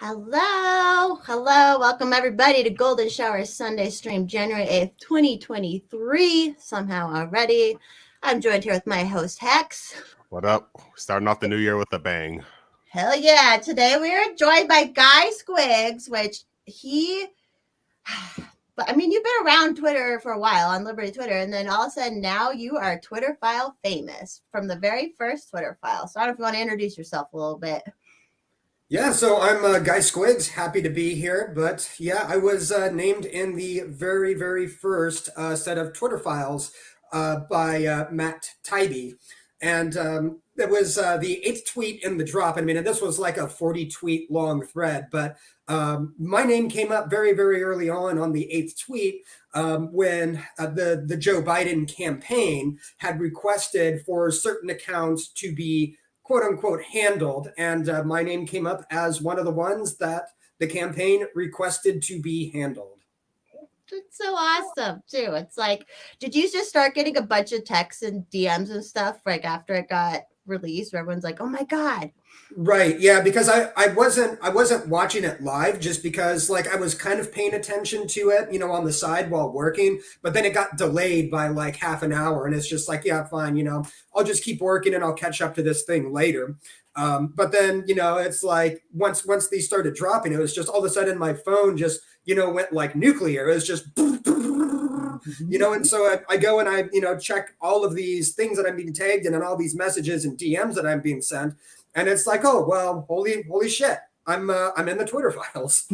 Hello. Welcome everybody to Golden Shower Sunday stream, January 8th, 2023. Somehow already. I'm joined here with my host, Hex. What up? Starting off the new year with a bang. Hell yeah. Today we are joined by Guy Squiggs, which but I mean, you've been around Twitter for a while on Liberty Twitter, and then all of a sudden now you are Twitter file famous from the very first Twitter file. So I don't know if you want to introduce yourself a little bit. Yeah, so I'm Guy Squiggs, happy to be here. But yeah, I was named in the very first set of Twitter files by Matt Tybee. And it was the 8th tweet in the drop. I mean, and this was like a 40 tweet long thread, but my name came up very early on the 8th tweet when the Joe Biden campaign had requested for certain accounts to be quote unquote handled, and my name came up as one of the ones that the campaign requested to be handled. It's so awesome too. It's like, did you just start getting a bunch of texts and DMs and stuff like after it got released where everyone's like, oh my God? Right. Yeah, because I wasn't watching it live, just because like I was kind of paying attention to it, on the side while working, but then it got delayed by like half an hour, and it's just like, yeah, fine, I'll just keep working and I'll catch up to this thing later. But then, it's like once these started dropping, it was just all of a sudden my phone just, went like nuclear. It was just, and so I go and I, check all of these things that I'm being tagged in and all these messages and DMs that I'm being sent. And it's like, oh, well, holy shit, I'm in the Twitter files.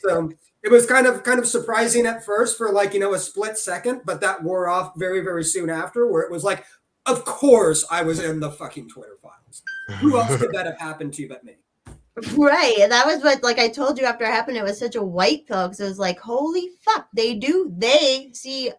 So it was kind of surprising at first for like, a split second, but that wore off very soon after, where it was like, of course I was in the fucking Twitter files. Who else could that have happened to but me? Right. And that was what, like I told you after it happened, it was such a white pill because it was like, holy fuck, they see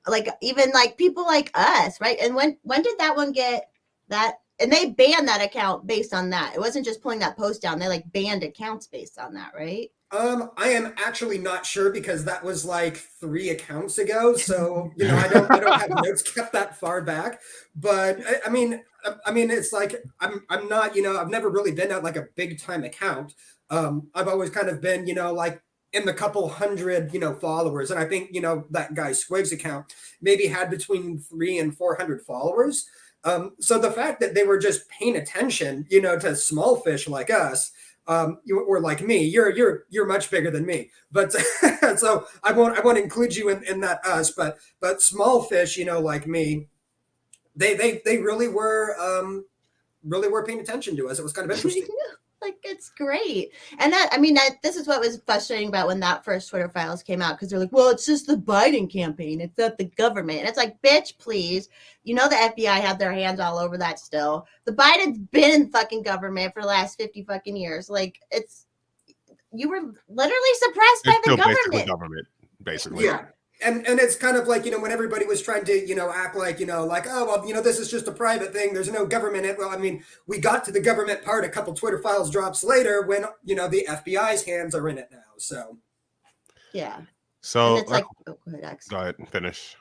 like even like people like us, right? And when did that one get that? And they banned that account based on that. It wasn't just pulling that post down. They like banned accounts based on that, right? I am actually not sure because that was like 3 accounts ago. So, I don't have notes kept that far back. But I mean, it's like I'm not, I've never really been at like a big time account. I've always kind of been, like in the couple hundred, followers. And I think, that Guy Squiggs account maybe had between 300 and 400 followers. So the fact that they were just paying attention, to small fish like us, or like me, you're much bigger than me, but so I won't include you in that us, but small fish, like me, they really were paying attention to us. It was kind of interesting. Like, it's great. And this is what was frustrating about when that first Twitter files came out, because they're like, well, it's just the Biden campaign. It's not the government. And it's like, bitch, please. The FBI had their hands all over that still. The Biden's been in fucking government for the last 50 fucking years. Like, you were literally suppressed by the government. Basically. Yeah. And it's kind of like, when everybody was trying to, act like, like, oh, well, this is just a private thing. There's no government. Well, I mean, we got to the government part a couple Twitter files drops later when, the FBI's hands are in it now. So. Yeah. So it's like, go ahead, X. Go ahead and finish.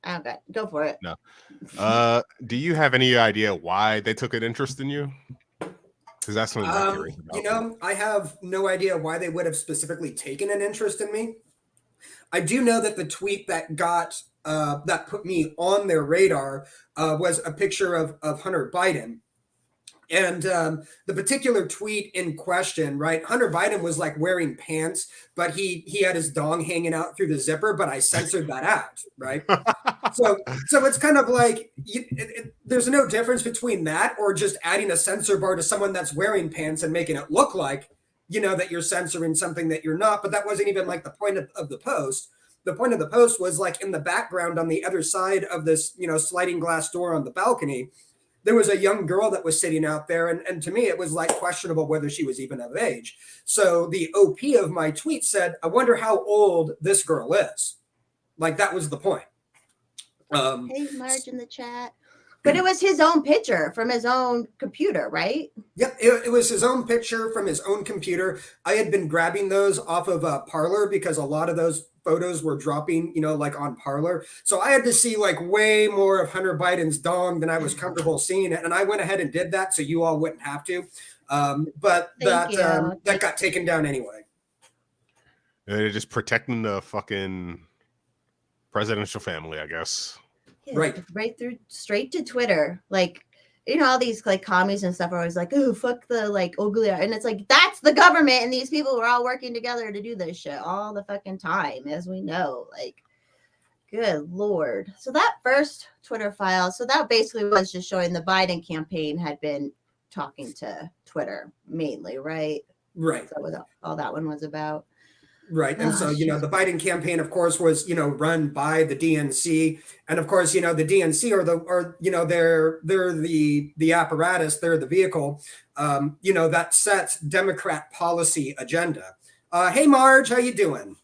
Okay, go for it. No. Do you have any idea why they took an interest in you? Because that's something I'm curious about. I have no idea why they would have specifically taken an interest in me. I do know that the tweet that that put me on their radar was a picture of Hunter Biden. And the particular tweet in question, right? Hunter Biden was like wearing pants, but he had his dong hanging out through the zipper, but I censored that out, right? So it's kind of like there's no difference between that or just adding a censor bar to someone that's wearing pants and making it look like that you're censoring something that you're not. But that wasn't even like the point of the post. The point of the post was like in the background on the other side of this, sliding glass door on the balcony, there was a young girl that was sitting out there. And to me, it was like questionable whether she was even of age. So the OP of my tweet said, I wonder how old this girl is. Like, that was the point. Hey, Marge in the chat. But it was his own picture from his own computer, right? Yep, it was his own picture from his own computer. I had been grabbing those off of Parlor because a lot of those photos were dropping, like on Parlor. So I had to see like way more of Hunter Biden's dong than I was comfortable seeing it. And I went ahead and did that so you all wouldn't have to. But that got taken down anyway. They're just protecting the fucking presidential family, I guess. Yeah, right through straight to Twitter. Like, all these like commies and stuff are always like, oh, fuck the like ugly. And it's like, that's the government. And these people were all working together to do this shit all the fucking time, as we know. Like, good Lord. So that first Twitter file, so that basically was just showing the Biden campaign had been talking to Twitter mainly, right? Right. So what all that one was about. Right. And so, the Biden campaign, of course, was, run by the DNC. And of course, the DNC they're the apparatus, they're the vehicle, that sets Democrat policy agenda. Hey, Marge, how you doing?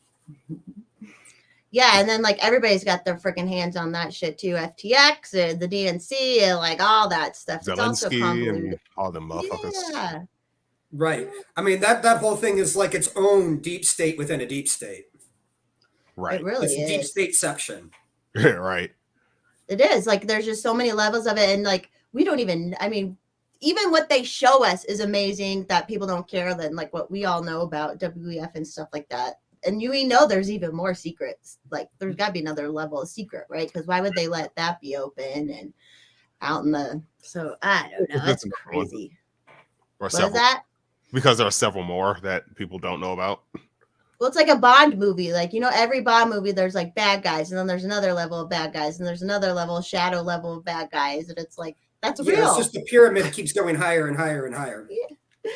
Yeah. And then like everybody's got their freaking hands on that shit too. FTX and the DNC and like all that stuff. Zelensky, it's also convoluted. and all the motherfuckers. Yeah. Right. I mean, that whole thing is like its own deep state within a deep state. Right. It really is. Deep state section. Right. It is. Like, there's just so many levels of it. And like, we don't even, even what they show us is amazing that people don't care than like what we all know about WEF and stuff like that. And we know there's even more secrets. Like, there's got to be another level of secret, right? Because why would they let that be open and out in the, so I don't know. That's crazy. What is that? Because there are several more that people don't know about. Well, it's like a Bond movie. Like, every Bond movie, there's like bad guys, and then there's another level of bad guys, and there's another level, shadow level of bad guys. And it's like, that's real. It's just the pyramid keeps going higher and higher and higher. Yeah.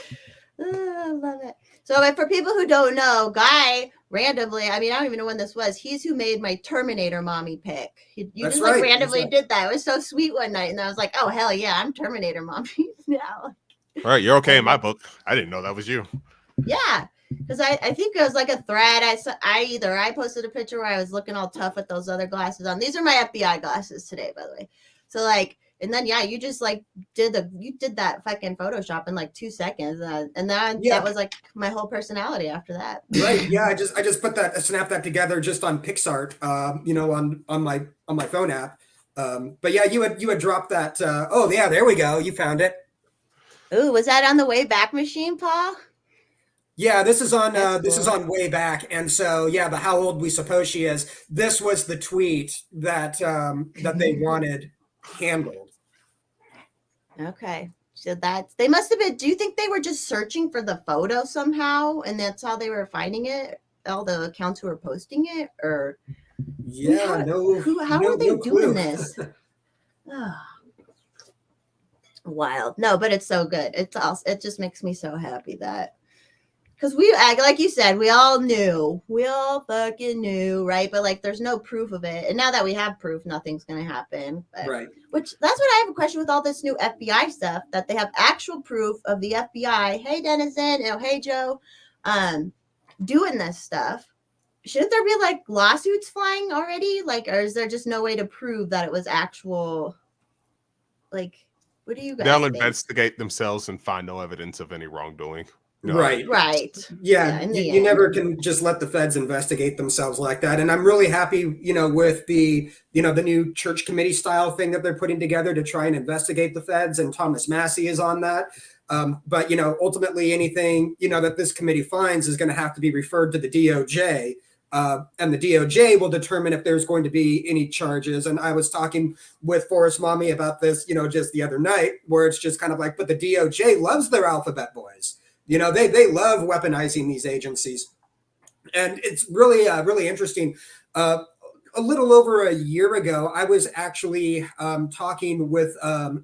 I love it. So for people who don't know, Guy randomly, I don't even know when this was. He's who made my Terminator mommy pick. You just like randomly did that. It was so sweet one night. And I was like, oh, hell yeah, I'm Terminator mommy now. All right, you're okay in my book. I didn't know that was you. Yeah, because I think it was like a thread. I posted a picture where I was looking all tough with those other glasses on. These are my FBI glasses today, by the way. So like, and then you just like did that fucking Photoshop in like 2 seconds, and then that was like my whole personality after that. Right. Yeah. I just put that, snapped that together just on PixArt, on my phone app. But yeah, you had dropped that. Oh yeah, there we go. You found it. Ooh, was that on the Wayback Machine, Paul? Yeah, this is on is on Wayback, and so the how old we suppose she is. This was the tweet that they wanted handled. Okay, so they must have been. Do you think they were just searching for the photo somehow, and that's how they were finding it? All the accounts who were posting it, or how are they doing this? Oh. Wild. No, but it's so good. It just makes me so happy that, because like you said, we all fucking knew, right? But like, there's no proof of it, and now that we have proof, nothing's gonna happen. But, right. That's what I have a question with all this new FBI stuff, that they have actual proof of the FBI. Hey, Denizen. Oh, hey, Joe. Doing this stuff. Shouldn't there be like lawsuits flying already? Like, or is there just no way to prove that it was actual? Like, what do you guys think? Investigate themselves and find no evidence of any wrongdoing. No. Right. Yeah. You never can just let the feds investigate themselves like that. And I'm really happy, with the new church committee style thing that they're putting together to try and investigate the feds. And Thomas Massey is on that. But, ultimately anything, that this committee finds is going to have to be referred to the DOJ. And the DOJ will determine if there's going to be any charges. And I was talking with Forrest Mommy about this, just the other night, where it's just kind of like, but the DOJ loves their alphabet boys. They love weaponizing these agencies. And it's really, really interesting. A little over a year ago, I was actually talking with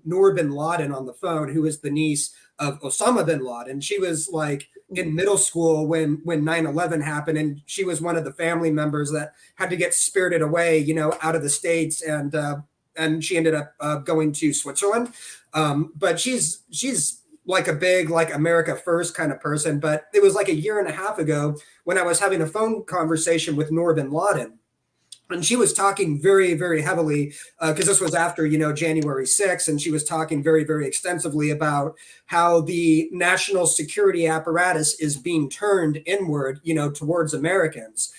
Noor bin Laden on the phone, who is the niece of Osama bin Laden. She was like in middle school when 9/11 happened, and she was one of the family members that had to get spirited away, out of the States, and she ended up going to Switzerland. But she's like a big, like America first kind of person. But it was like a year and a half ago when I was having a phone conversation with Noor bin Laden. And she was talking very, very heavily because this was after, January 6th. And she was talking very, very extensively about how the national security apparatus is being turned inward, towards Americans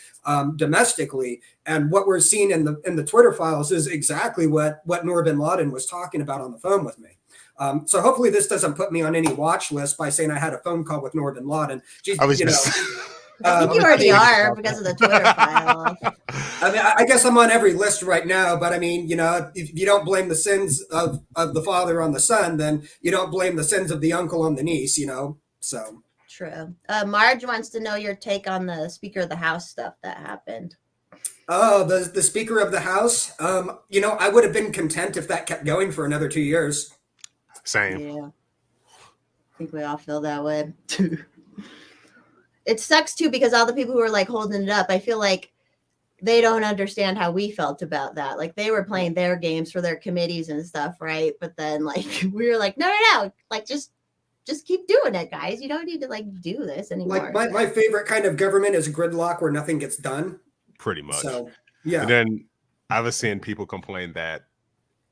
domestically. And what we're seeing in the Twitter files is exactly what Noor bin Laden was talking about on the phone with me. So hopefully this doesn't put me on any watch list by saying I had a phone call with Noor bin Laden. She's, I was just. I think you already are because of the Twitter file. I mean, I guess I'm on every list right now, but I mean, if you don't blame the sins of the father on the son, then you don't blame the sins of the uncle on the niece, so. True. Marge wants to know your take on the Speaker of the House stuff that happened. Oh, the Speaker of the House. I would have been content if that kept going for another 2 years. Same. Yeah. I think we all feel that way. It sucks too because all the people who are like holding it up, I feel like they don't understand how we felt about that. Like they were playing their games for their committees and stuff, right? But then like we were like, no, like just keep doing it, guys. You don't need to like do this anymore. Like my favorite kind of government is gridlock where nothing gets done. Pretty much. So yeah. And then I was seeing people complain that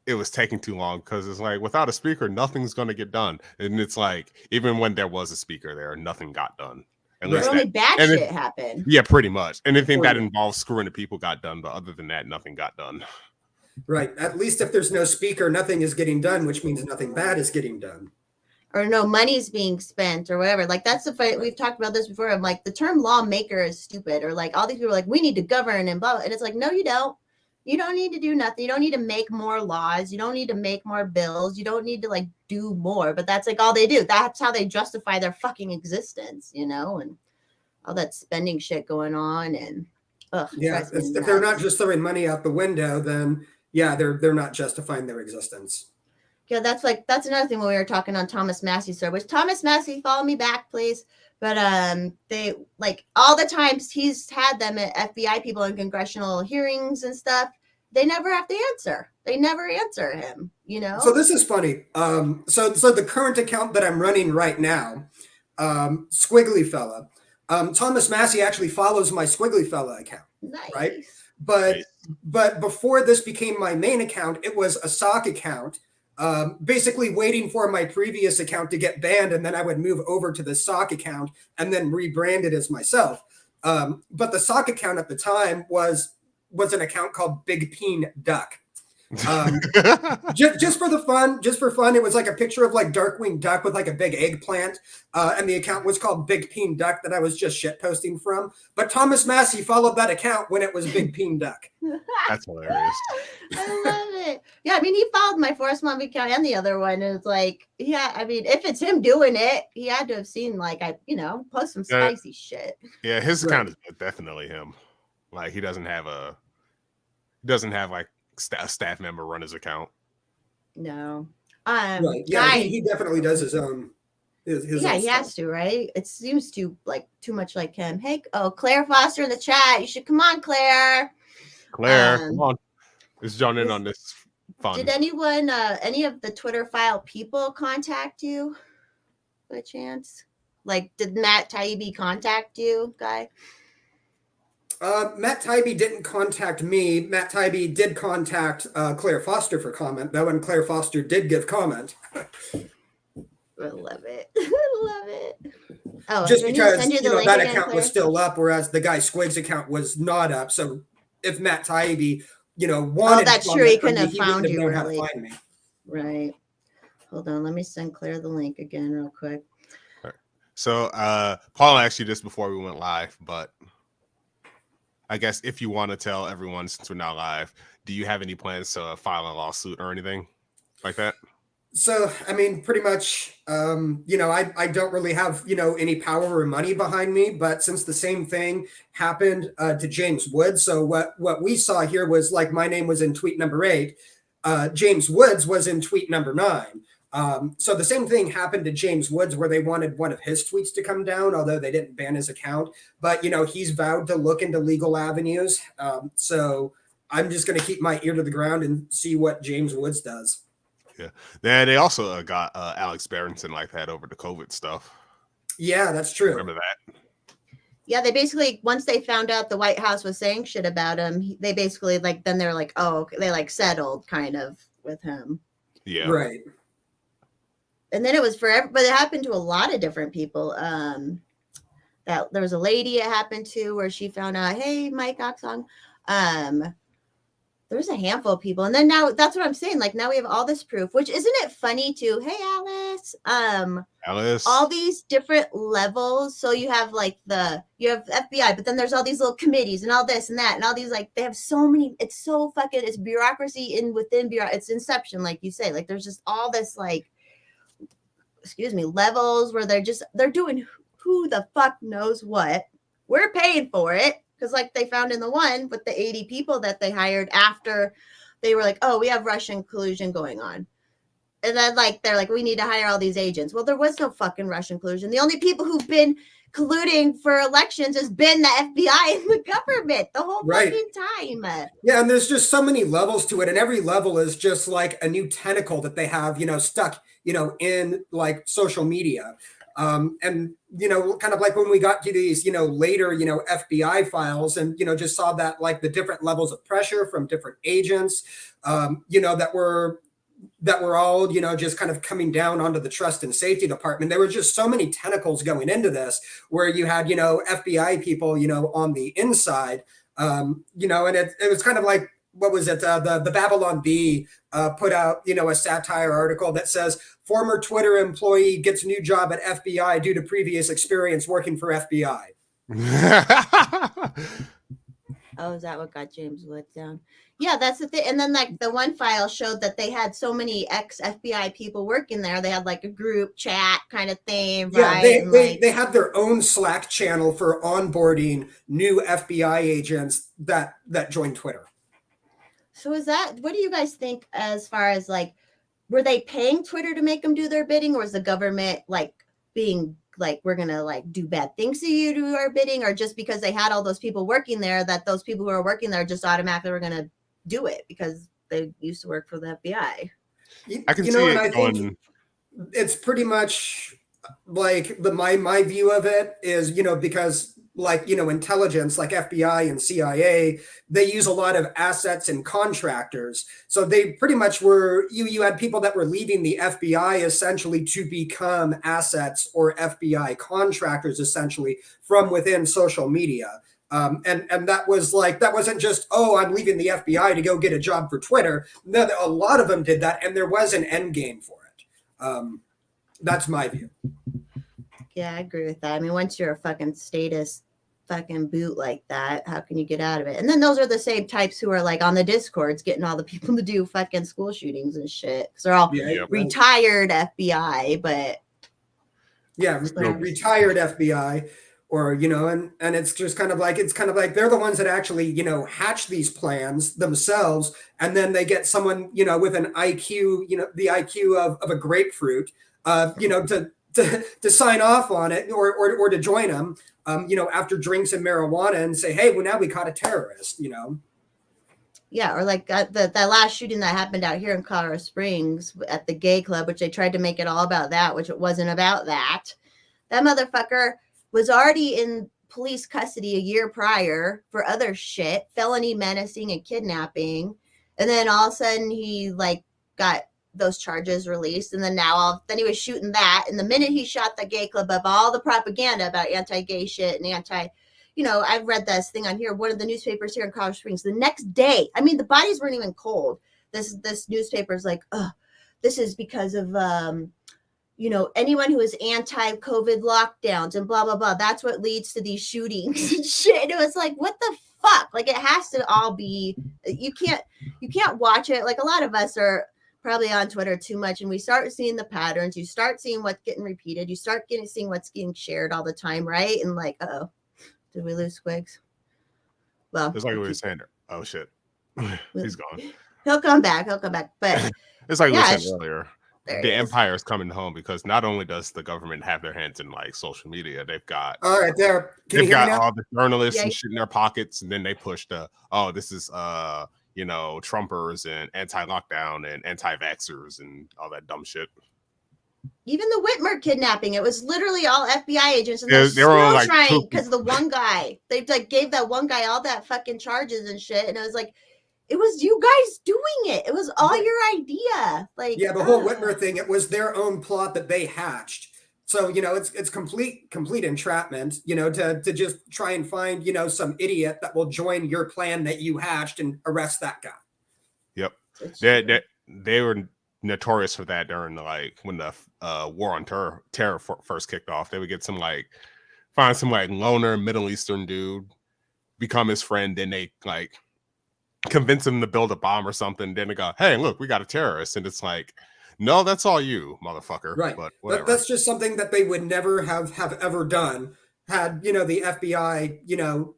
it was taking too long because it's like without a speaker, nothing's going to get done. And it's like even when there was a speaker there, nothing got done. Only bad shit happened. Yeah, pretty much. Anything that involves screwing the people got done, but other than that, nothing got done. Right. At least if there's no speaker, nothing is getting done, which means nothing bad is getting done. Or no money's being spent or whatever. Like that's the fight. We've talked about this before. I'm like the term lawmaker is stupid. Or like all these people are like, we need to govern and blah. And it's like, no, you don't. You don't need to do nothing. You don't need to make more laws. You don't need to make more bills. You don't need to like do more. But that's like all they do. That's how they justify their fucking existence, and all that spending shit going on. And yeah, if they're not just throwing money out the window, then yeah, they're not justifying their existence. Yeah, that's another thing when we were talking on Thomas Massey, sir. Which Thomas Massey, follow me back, please. But they like all the times he's had them at FBI people in congressional hearings and stuff. They never have to answer. They never answer him, So this is funny. So the current account that I'm running right now, Squiggly Fella, Thomas Massey actually follows my Squiggly Fella account, nice. Right? But before this became my main account, it was a sock account, basically waiting for my previous account to get banned, and then I would move over to the sock account and then rebrand it as myself. But the sock account at the time was an account called Big Peen Duck. Just for fun, it was like a picture of like Darkwing Duck with like a big eggplant, and the account was called Big Peen Duck that I was just shit posting from. But Thomas Massey followed that account when it was Big Peen Duck. That's hilarious. I love it. Yeah, I mean, he followed my Forest Mom account and the other one. And it's like, yeah, I mean, if it's him doing it, he had to have seen like I post some spicy shit. Yeah, his account is definitely him. Like he doesn't have like a staff member run his account. No. Right. Yeah, he definitely does his own. His yeah, own he has to, right? It seems too much like him. Hey, Claire Foster in the chat. You should come on, Claire. Claire, come on. Let's join in on this fun. Did anyone, any of the Twitter file people contact you by chance? Like, did Matt Taibbi contact you, Guy? Matt Taibbi didn't contact me. Matt Taibbi did contact Claire Foster for comment, though, and Claire Foster did give comment. I love it. I love it. Oh, just because that account Claire? was still up, whereas the guy Squiggs account was not up. So if Matt Taibbi, wanted, that's true. He couldn't have found you. How to find me. Right. Hold on. Let me send Claire the link again, real quick. Right. So Paul asked you this before we went live, but I guess if you want to tell everyone, since we're not live, do you have any plans to file a lawsuit or anything like that? So, I mean, pretty much, I don't really have, any power or money behind me, but since the same thing happened to James Woods, so what we saw here was like my name was in tweet number 8, James Woods was in tweet number 9. So the same thing happened to James Woods where they wanted one of his tweets to come down, although they didn't ban his account. But, he's vowed to look into legal avenues. So I'm just going to keep my ear to the ground and see what James Woods does. Yeah. Then they also got Alex Berenson like that over the COVID stuff. Yeah, that's true. Remember that? Yeah, they basically, once they found out the White House was saying shit about him, they basically like, then they're like, oh, they like settled kind of with him. Yeah. Right. And then it was for but it happened to a lot of different people. That there was a lady it happened to where she found out, hey, Mike Oxong. There's a handful of people. And then now that's what I'm saying. Like now we have all this proof, which isn't it funny too? Hey, Alice. Alice. All these different levels. So you have like you have FBI, but then there's all these little committees and all this and that and all these, like, they have so many, it's so fucking, it's bureaucracy within bureaucracy. It's inception, like you say. Like there's just all this, like, excuse me, levels where they're doing who the fuck knows what. We're paying for it. Because like they found in the one with the 80 people that they hired after they were like, oh, we have Russian collusion going on. And then like, they're like, we need to hire all these agents. Well, there was no fucking Russian collusion. The only people who've been colluding for elections has been the FBI and the government the whole fucking time. Yeah, and there's just so many levels to it. And every level is just like a new tentacle that they have, stuck, in like social media. And, kind of like when we got to these, later, FBI files and, just saw that like the different levels of pressure from different agents, that were all, just kind of coming down onto the trust and safety department. There were just so many tentacles going into this where you had, FBI people, on the inside, and it was kind of like, what was it? The Babylon Bee put out, a satire article that says former Twitter employee gets new job at FBI due to previous experience working for FBI. Oh, is that what got James Wood down? Yeah, that's the thing. And then like the one file showed that they had so many ex-FBI people working there. They had like a group chat kind of thing, right? Yeah, they had their own Slack channel for onboarding new FBI agents that joined Twitter. So what do you guys think as far as like, were they paying Twitter to make them do their bidding, or was the government like being like, we're gonna like do bad things to you to our bidding, or just because they had all those people working there, that those people who are working there just automatically were gonna do it because they used to work for the FBI? I can see it going. It's pretty much like my view of it is, because like, intelligence, like FBI and CIA, they use a lot of assets and contractors. So they pretty much were, you had people that were leaving the FBI essentially to become assets or FBI contractors essentially from within social media. And that was like, that wasn't just, oh, I'm leaving the FBI to go get a job for Twitter. No, a lot of them did that, and there was an end game for it. That's my view. Yeah, I agree with that. I mean, once you're a fucking status fucking boot like that, how can you get out of it? And then those are the same types who are like on the Discords getting all the people to do fucking school shootings and shit, because they're all retired FBI, but retired FBI, or and it's just kind of like they're the ones that actually hatch these plans themselves, and then they get someone with an IQ, the IQ of a grapefruit, to sign off on it or to join them, after drinks and marijuana, and say, hey, well, now we caught a terrorist, Yeah, or like that last shooting that happened out here in Colorado Springs at the gay club, which they tried to make it all about that, which it wasn't about that. That motherfucker was already in police custody a year prior for other shit, felony menacing and kidnapping. And then all of a sudden he like got those charges released, and then then he was shooting that, and the minute he shot the gay club up, all the propaganda about anti-gay shit and I've read this thing on here, one of the newspapers here in Colorado Springs, the next day, I mean, the bodies weren't even cold, this newspaper is like, oh, this is because of anyone who is anti-COVID lockdowns and blah blah blah, that's what leads to these shootings and shit. And it was like, what the fuck? Like, it has to all be, you can't watch it. Like, a lot of us are probably on Twitter too much, and we start seeing the patterns, you start seeing what's getting repeated, you start seeing what's getting shared all the time, right? And like, uh-oh, did we lose Squiggs? Well, it's like we were saying, oh shit, he's gone. He'll come back, but it's like we said earlier, the empire is coming home, because not only does the government have their hands in like social media, they've got all right there. They've got all the journalists and shit in their pockets, and then they push this is Trumpers and anti-lockdown and anti-vaxxers and all that dumb shit. Even the Whitmer kidnapping, it was literally all FBI agents, and They they're were still like trying because the one guy, they like gave that one guy all that fucking charges and shit, and it was like, it was you guys doing it. It was all Right. your idea. Like, Yeah, the whole Whitmer thing, it was their own plot that they hatched. So, it's complete entrapment, to just try and find, some idiot that will join your plan that you hatched and arrest that guy. Yep. It's They were notorious for that during when the war on terror first kicked off. They would get find some loner Middle Eastern dude, become his friend, then they convince him to build a bomb or something. Then they go, "Hey, look, we got a terrorist," and it's like, no, that's all you, motherfucker. Right. But whatever. That's just something that they would never have ever done had, the FBI,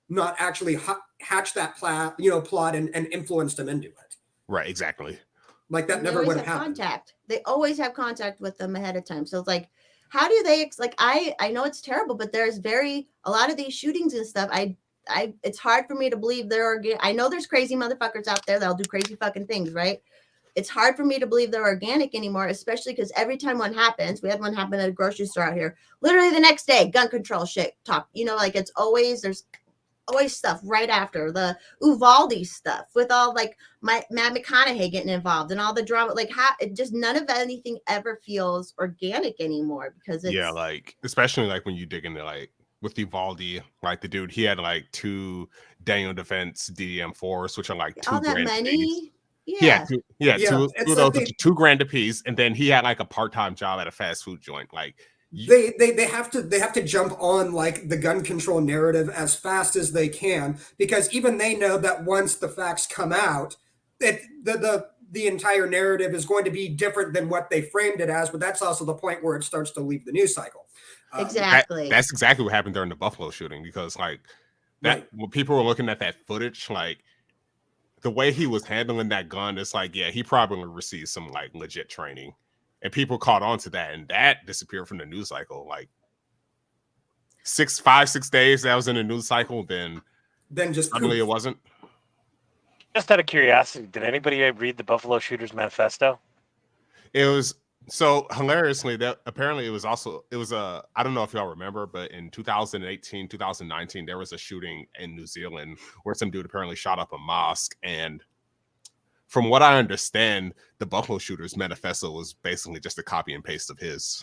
not actually hatched that plot and influenced them into it. Right, exactly. Like that never would have happened. Contact. They always have contact with them ahead of time. So it's like, how do they I know it's terrible, but there's a lot of these shootings and stuff. It's hard for me to believe I know there's crazy motherfuckers out there that'll do crazy fucking things, right? It's hard for me to believe they're organic anymore, especially because every time one happens, we had one happen at a grocery store out here, literally the next day, gun control shit talk, there's always stuff right after the Uvalde stuff with all Matt McConaughey getting involved and all the drama. None of anything ever feels organic anymore because it's especially when you dig into with Uvalde, the dude, he had 2 Daniel Defense DDM4s, which are all $2 that grand money. Yeah, two of those, $2 a piece, and then he had a part-time job at a fast food joint. They have to jump on the gun control narrative as fast as they can, because even they know that once the facts come out, that the entire narrative is going to be different than what they framed it as. But that's also the point where it starts to leave the news cycle. Exactly. That's exactly what happened during the Buffalo shooting, because when people were looking at that footage, the way he was handling that gun, it's he probably received some legit training. And people caught on to that, and that disappeared from the news cycle. 6 days that was in the news cycle, then just suddenly it wasn't. Just out of curiosity, did anybody read the Buffalo Shooters Manifesto? It was so hilariously that apparently it was I don't know if y'all remember, but in 2018, 2019, there was a shooting in New Zealand where some dude apparently shot up a mosque, and from what I understand, the Buffalo Shooters Manifesto was basically just a copy and paste of his.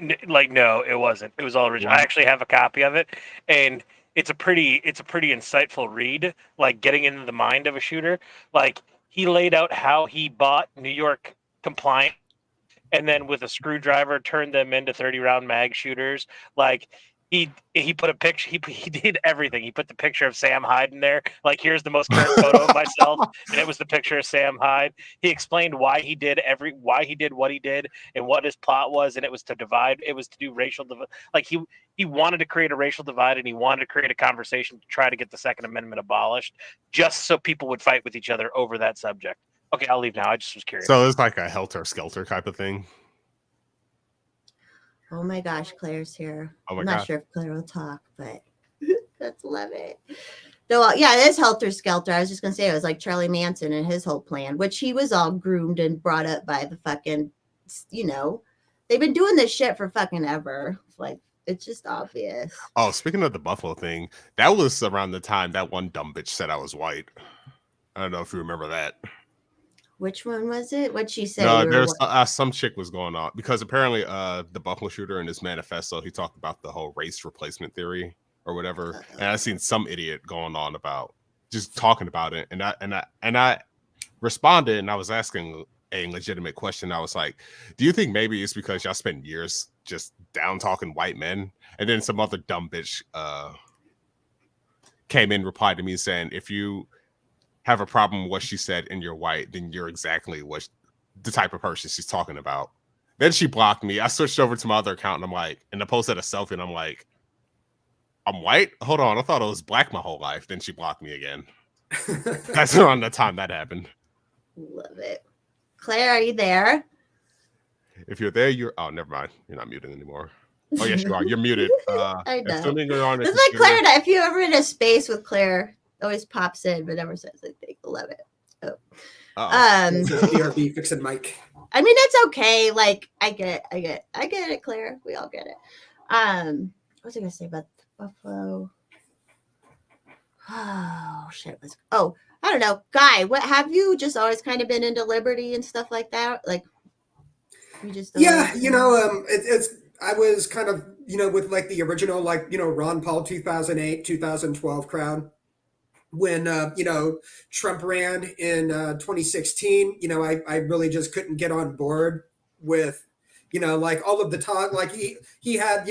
No, it wasn't. It was all original. Wow. I actually have a copy of it, and it's a pretty insightful read. Getting into the mind of a shooter. He laid out how he bought New York compliant, and then with a screwdriver turned them into 30-round mag shooters. He put a picture. He did everything. He put the picture of Sam Hyde in there. Here's the most current photo of myself, and it was the picture of Sam Hyde. He explained why he did what he did and what his plot was, and it was to divide. It was to do racial divide. He wanted to create a racial divide, and he wanted to create a conversation to try to get the Second Amendment abolished, just so people would fight with each other over that subject. Okay, I'll leave now. I just was curious. So it's a helter-skelter type of thing. Oh my gosh, Claire's here. I'm not sure if Claire will talk, but let's love it. No, yeah, it is helter skelter. I was just gonna say it was like Charlie Manson and his whole plan, which he was all groomed and brought up by the fucking, they've been doing this shit for fucking ever. It's just obvious. Oh, speaking of the Buffalo thing, that was around the time that one dumb bitch said I was white. I don't know if you remember that. Which one was it? What'd she say? No, there's some chick was going on, because apparently the Buffalo shooter in his manifesto, he talked about the whole race replacement theory or whatever. And I seen some idiot going on about just talking about it. And I responded, and I was asking a legitimate question. I was like, do you think maybe it's because y'all spend years just down talking white men? And then some other dumb bitch came in, replied to me saying, if you have a problem with what she said and you're white, then you're exactly the type of person she's talking about. Then she blocked me. I switched over to my other account, and I posted a selfie, and I'm like, I'm white? Hold on, I thought I was black my whole life. Then she blocked me again. That's around the time that happened. Love it. Claire, are you there? If you're there, oh, never mind. You're not muted anymore. Oh, yes, you are. You're muted. I know. This is like Claire. If you're ever in a space with Claire, always pops in, but never says anything. I love it. BRB fixing mic. I mean, it's okay. Like, I get it, Claire. We all get it. What was I gonna say about the buffalo? Oh shit! I don't know, Guy. What have you just always kind of been into liberty and stuff like that? Like, you just Yeah, always, it's I was kind of with like the original like Ron Paul 2008 2012 crowd when Trump ran in 2016. I really just couldn't get on board with like all of the talk. Like he had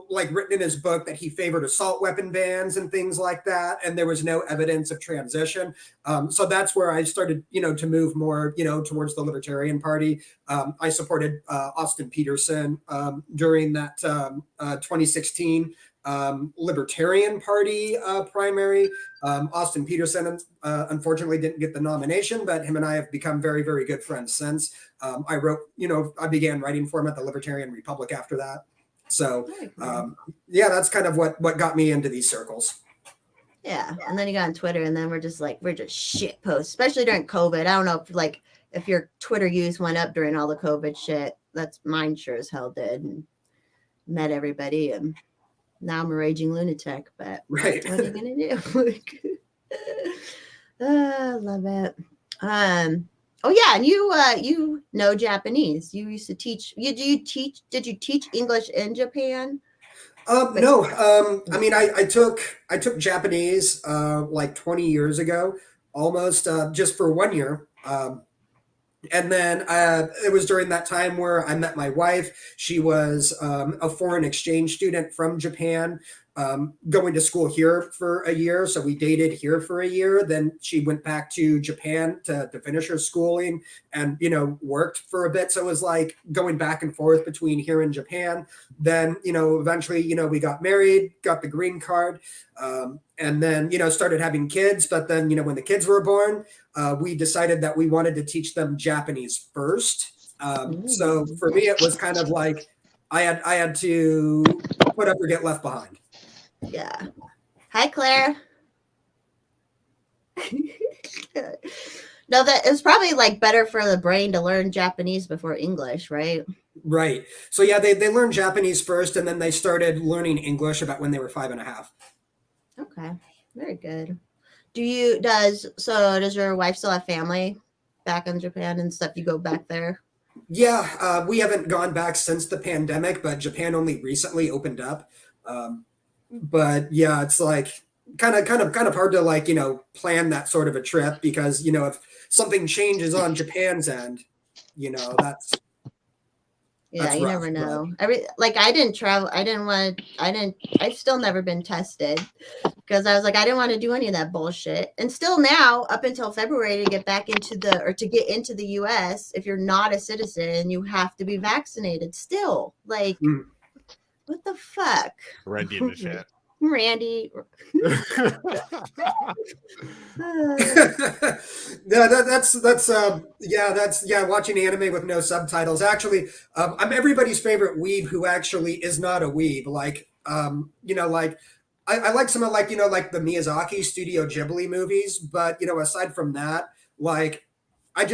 like written in his book that he favored assault weapon bans and things like that, and there was no evidence of transition. So that's where I started to move more towards the Libertarian Party. I supported Austin Peterson during that 2016 Libertarian Party primary. Austin Peterson, unfortunately, didn't get the nomination, but him and I have become very, very good friends since. I began writing for him at the Libertarian Republic after that. So, yeah, that's kind of what got me into these circles. Yeah, and then you got on Twitter, and then we're just shit posts, especially during COVID. I don't know if your Twitter use went up during all the COVID shit. That's mine sure as hell did, and met everybody, and now I'm a raging lunatic. But right, what are you gonna do? Love it. Oh yeah, and you know Japanese. You used to teach. Did you teach English in Japan? No. I mean, I took Japanese like 20 years ago, almost just for 1 year. And then it was during that time where I met my wife. She was a foreign exchange student from Japan, going to school here for a year. So we dated here for a year. Then she went back to Japan to finish her schooling and, worked for a bit. So it was like going back and forth between here and Japan. Then, eventually, we got married, got the green card, and then, started having kids. But then, when the kids were born, we decided that we wanted to teach them Japanese first. So for me, it was kind of like I had to put up or get left behind. Yeah. Hi, Claire. No, that it's probably like better for the brain to learn Japanese before English, right? Right. So yeah, they learned Japanese first, and then they started learning English about when they were 5.5. Okay, very good. Does your wife still have family back in Japan and stuff? You go back there? Yeah, we haven't gone back since the pandemic, but Japan only recently opened up. But yeah, it's like kind of hard to like plan that sort of a trip because if something changes on Japan's end, that's You rough, never know. I didn't travel. I've still never been tested because I was like, I didn't want to do any of that bullshit. And still now, up until February, to get into the US, if you're not a citizen, you have to be vaccinated still. Like, what the fuck? Randy in the chat. Randy. Yeah, watching anime with no subtitles. Actually, I'm everybody's favorite weeb who actually is not a weeb. Like, I like some of like like the Miyazaki Studio Ghibli movies, but aside from that, like I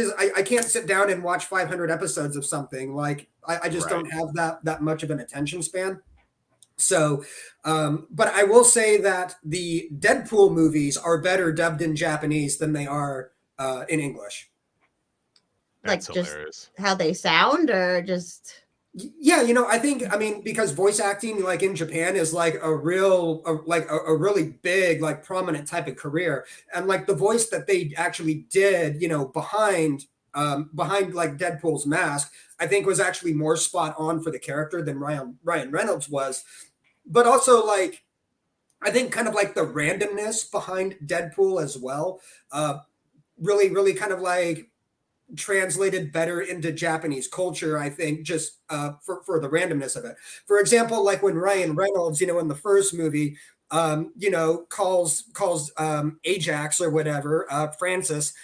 can't sit down and watch 500 episodes of something. Like I just don't have that much of an attention span. So, but I will say that the Deadpool movies are better dubbed in Japanese than they are in English. That's like hilarious. Just how they sound, or just yeah, I mean because voice acting like in Japan is like a really big like prominent type of career, and like the voice that they actually did behind like Deadpool's mask, I think was actually more spot on for the character than Ryan Reynolds was. But also like I think kind of like the randomness behind Deadpool as well really kind of like translated better into Japanese culture, I think, just for the randomness of it. For example, like when Ryan Reynolds, in the first movie, calls Ajax or whatever, Francis,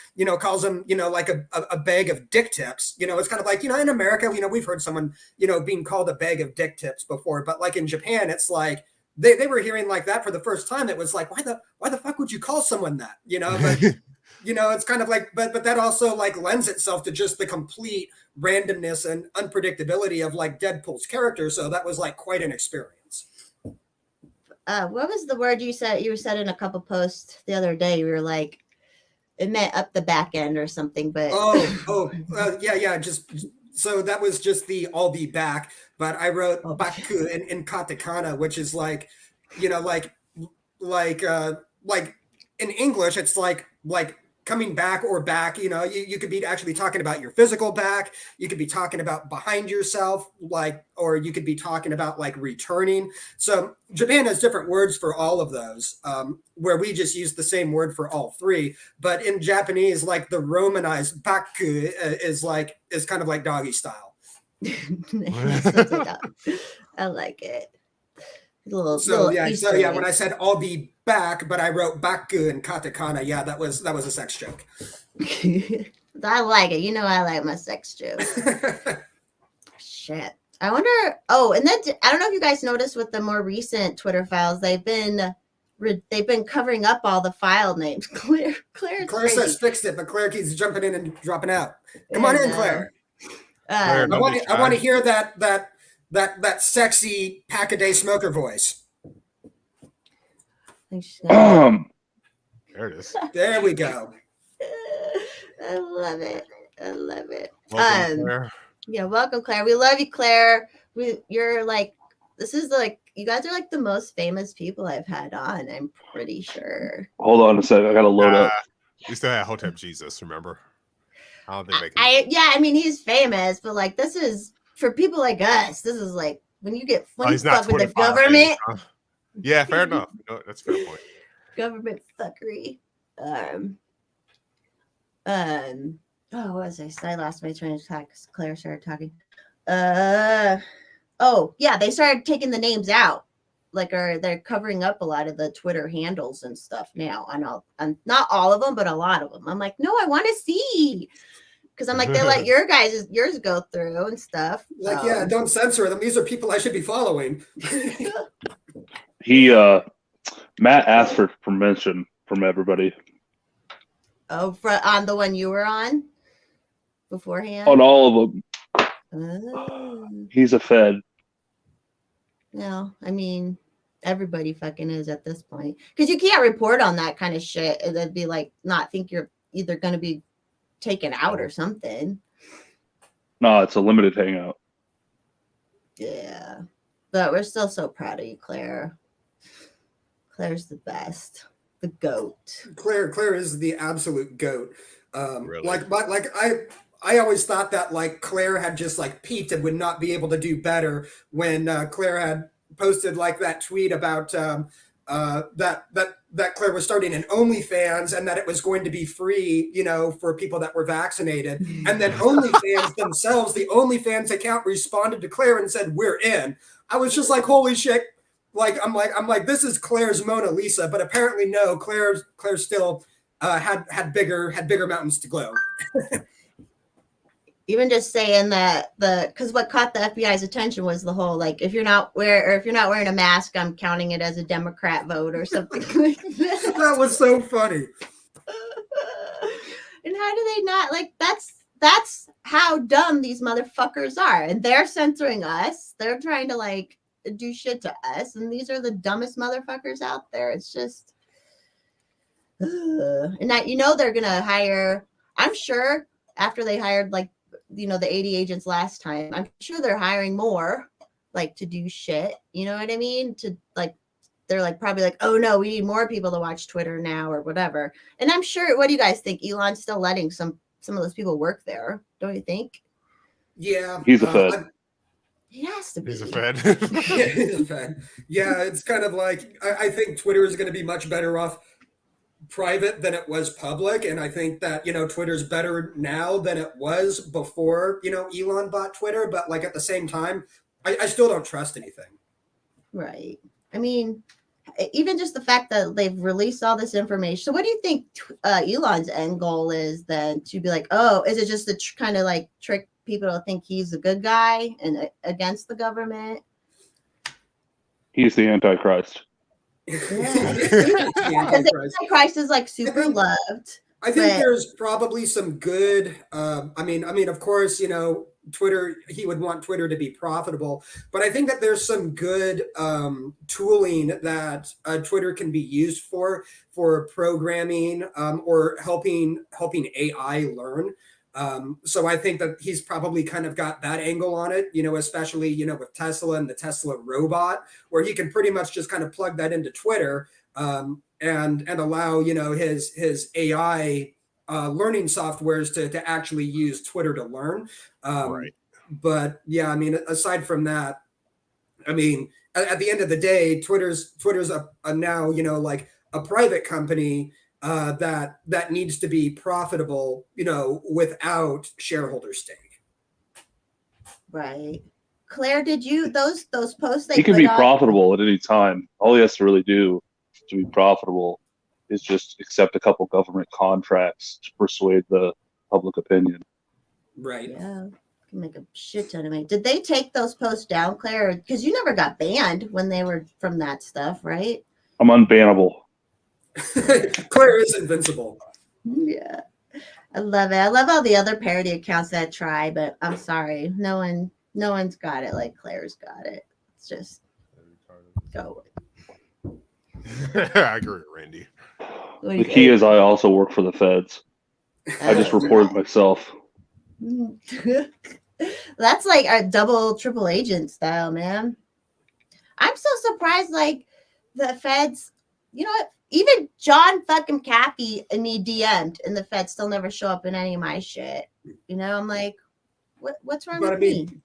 calls him, like a bag of dick tips. It's kind of like, in America, we've heard someone, being called a bag of dick tips before, but like in Japan, it's like they were hearing like that for the first time. It was like, why the fuck would you call someone that? But it's kind of like, but that also like lends itself to just the complete randomness and unpredictability of like Deadpool's character. So that was like quite an experience. What was the word you said? You said in a couple posts the other day. You were like, it meant up the back end or something. But yeah. Just so that was just the "I'll be back," but I wrote "baku" in katakana, which is like, like in English, it's like coming back or back. You could be actually talking about your physical back. You could be talking about behind yourself, or you could be talking about like returning. So Japan has different words for all of those, where we just use the same word for all three. But in Japanese, like the romanized baku is kind of like doggy style. I like it. So when I said I'll be back, but I wrote baku in katakana, yeah, that was a sex joke. I like it. I like my sex jokes. Shit. I wonder. Oh, and then I don't know if you guys noticed with the more recent Twitter files, they've been covering up all the file names. Claire says fixed it, but Claire keeps jumping in and dropping out. Come on in, Claire. I want to hear that sexy pack-a-day smoker voice. There it is. There we go. I love it. Welcome, Claire. Yeah, welcome, Claire. We love you, Claire. You're like, this is like, you guys are like the most famous people I've had on, I'm pretty sure. Hold on a second. I got to load up. We still had Hotep Jesus, remember? I don't think they can. I mean, he's famous, but like, this is, for people like us, this is like, when you fuck with the government. Huh? Yeah, fair enough. That's a fair point. Government fuckery. What was I lost my train of thought because Claire started talking. They started taking the names out. They're covering up a lot of the Twitter handles and stuff now. Not all of them, but a lot of them. I'm like, no, I want to see. Because I'm like, they let yours go through and stuff. Like, yeah, don't censor them. These are people I should be following. Matt asked for permission from everybody. Oh, on the one you were on beforehand? On all of them. Oh. He's a Fed. No, I mean, everybody fucking is at this point. Because you can't report on that kind of shit. It'd be like, not think you're either going to be taken out or something. No, it's a limited hangout. Yeah. But we're still so proud of you, Claire. Claire's the best. The goat. Claire is the absolute goat. Really? I always thought that like Claire had just like peaked and would not be able to do better when Claire had posted like that tweet about that Claire was starting an OnlyFans and that it was going to be free, for people that were vaccinated. And then OnlyFans themselves, the OnlyFans account responded to Claire and said, "We're in." I was just like, holy shit. I'm like, this is Claire's Mona Lisa, but apparently no, Claire still had bigger mountains to glow. Even just saying that because what caught the FBI's attention was the whole like, if you're not wearing a mask, I'm counting it as a Democrat vote or something like that. That was so funny. And how do they not like? That's how dumb these motherfuckers are, and they're censoring us. They're trying to like do shit to us, and these are the dumbest motherfuckers out there. It's just, and that they're gonna hire. I'm sure after they hired like the 80 agents last time, I'm sure they're hiring more like to do shit. You know what I mean? To like, they're like probably like, oh no, we need more people to watch Twitter now or whatever. And I'm sure. What do you guys think? Elon's still letting some of those people work there, don't you think? Yeah, he's a Fed. He has to be. He's a Fed. Yeah, he's a Fed. Yeah, it's kind of like I think Twitter is going to be much better off private than it was public, and I think that Twitter's better now than it was before Elon bought Twitter. But like at the same time, I still don't trust anything. Right. I mean, even just the fact that they've released all this information. So what do you think Elon's end goal is then? To be like, oh, is it just to kind of like trick people to think he's a good guy and against the government? He's the Antichrist. Yeah. Because the Antichrist is like super loved. I think But- there's probably some good. I mean, of course, Twitter. He would want Twitter to be profitable, but I think that there's some good tooling that Twitter can be used for programming or helping AI learn. So I think that he's probably kind of got that angle on it, especially with Tesla and the Tesla robot, where he can pretty much just kind of plug that into Twitter. And allow his AI learning softwares to actually use Twitter to learn. Right. But yeah, I mean, aside from that, I mean, at the end of the day, Twitter's a now like a private company that needs to be profitable, without shareholder stake. Right. Claire, did you those posts they He can put be on? profitable at any time. All he has to really do to be profitable is just accept a couple government contracts to persuade the public opinion. Right. Yeah. Can make a shit ton of money. Did they take those posts down, Claire? Because you never got banned when they were from that stuff, right? I'm unbannable. Claire is invincible. Yeah. I love it. I love all the other parody accounts that try, but I'm sorry. No one's got it like Claire's got it. It's just go. I agree with Randy. What do The you key think? is I also work for the feds. I just reported myself. That's like a double, triple agent style, man. I'm so surprised, like the feds, you know what? Even John fucking Caffey and me DM'd, and the feds still never show up in any of my shit. I'm like, what's wrong But with I mean, me?